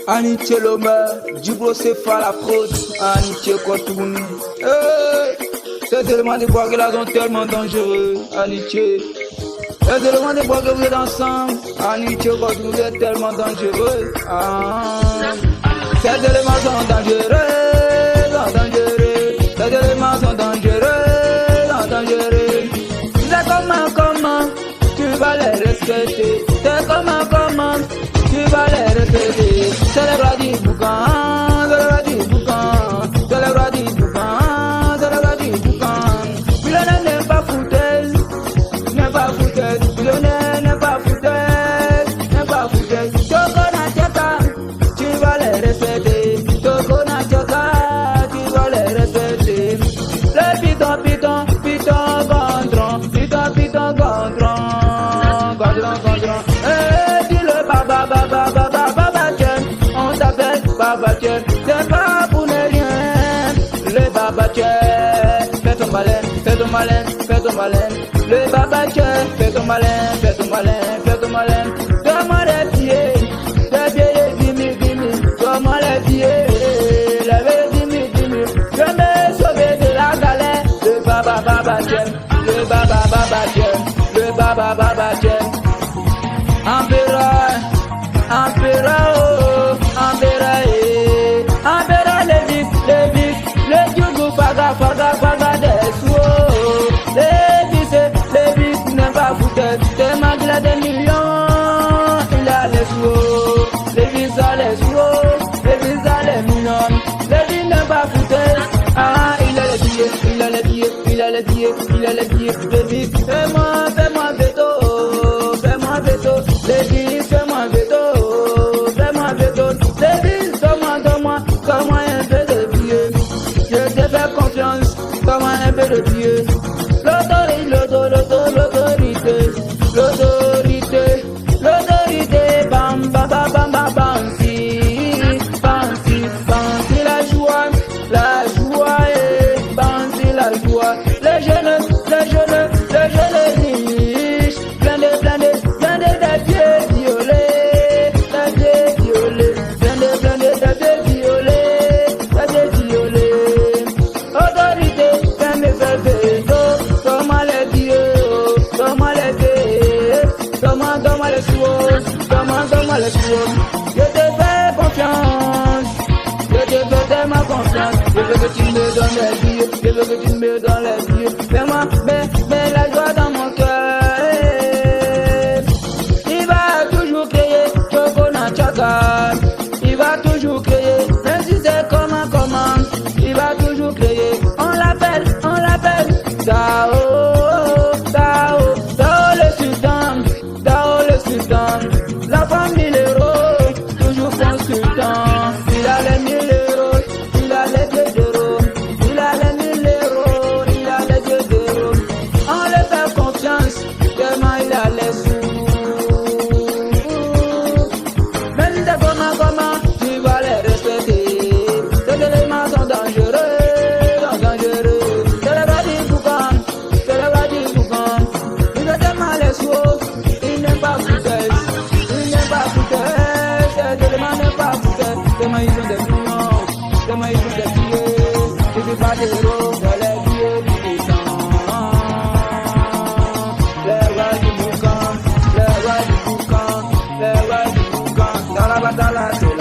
Anitié l'homme, Djibrocéphale la fraude, Anitié Kotoun. Ces éléments de bois que là sont tellement dangereux, Anitié. Ces éléments de bois que vous êtes ensemble, Anitié Kotoun, vous êtes tellement dangereux. Ces éléments sont dangereux, dangereux. Ces éléments sont dangereux, dangereux. C'est comment tu vas les respecter. C'est comment tu vas les respecter. C'est le roi du boucan, c'est le roi du boucan, c'est le roi du boucan, c'est le roi du boucan. Millionnaire n'est pas foutaise, n'est pas foutaise. Millionnaire n'est pas foutaise, n'est pas foutaise. Tokona Tchaka, tu vas les respecter. Tokona Tchaka, tu vas les respecter. Le piton, piton, piton, gondron, piton, piton, gondron, gondron, gondron. Dis le baba, baba, baba, baba, tiens, on t'appelle baba, tiens, c'est pas pour ne rien. Le baba, tiens, fais ton malin, fais ton malin, fais ton malin. Le baba, tiens, fais ton malin, fais ton malin, fais ton malin. Donne-moi les pieds, dis-moi, donne-moi les pieds, dis-moi. Je me sauver de la galère. Le baba, baba, tiens, le baba, baba, tiens, le baba, baba, tiens. Ambera, oh, Ambera, Ambera, le Djougou, faga, des sous. Les vis n'est pas foutu. T'es malgré des millions, il a les sous. Les vis a les sous, les vis a les millions. Les vis n'est pas foutu. Il a les billets, il a les billets, il a les billets, il a les billets. Les vis, fais-moi veto, fais-moi veto. Les vis, fais-moi veto, fais-moi veto. Les vis, donne-moi un peu de billets. Je te fais confiance, comment un peu de billets. L'autorité, bam, bam, bam, bam, bam, bam, si, la joie, la joie, les jeunes riches, plein de pieds violets, autorité, fais me faire veto, comment les dieux, comment les dieux, comment les choses, je te fais confiance, je te fais tellement confiance, je veux que tu me donnes les billets, je veux que tu me donnes les billets, fais-moi, mets la joie dans mon cœur, il va toujours crier, Tokona Tchaka, il va toujours crier, même si c'est comment, il va toujours crier, on l'appelle, Dao le sultan, la famille l'héros, toujours consultant, il a les 1000 euros, il a les 2 euros, il a les 1000 euros, il a les 2 euros, on le fait confiance, tellement il a les sous, même si c'est comment, tu vas les respecter, ces éléments sont dangereux, c'est le roi du boucan, il a tellement les sous, il n'est pas foutaise, ces éléments n'est pas foutaise, tellement ils ont des millions, tellement ils ont des billets, il ne pas des euros, dans les billets du puissant, les rois du boucan, dans la bataille.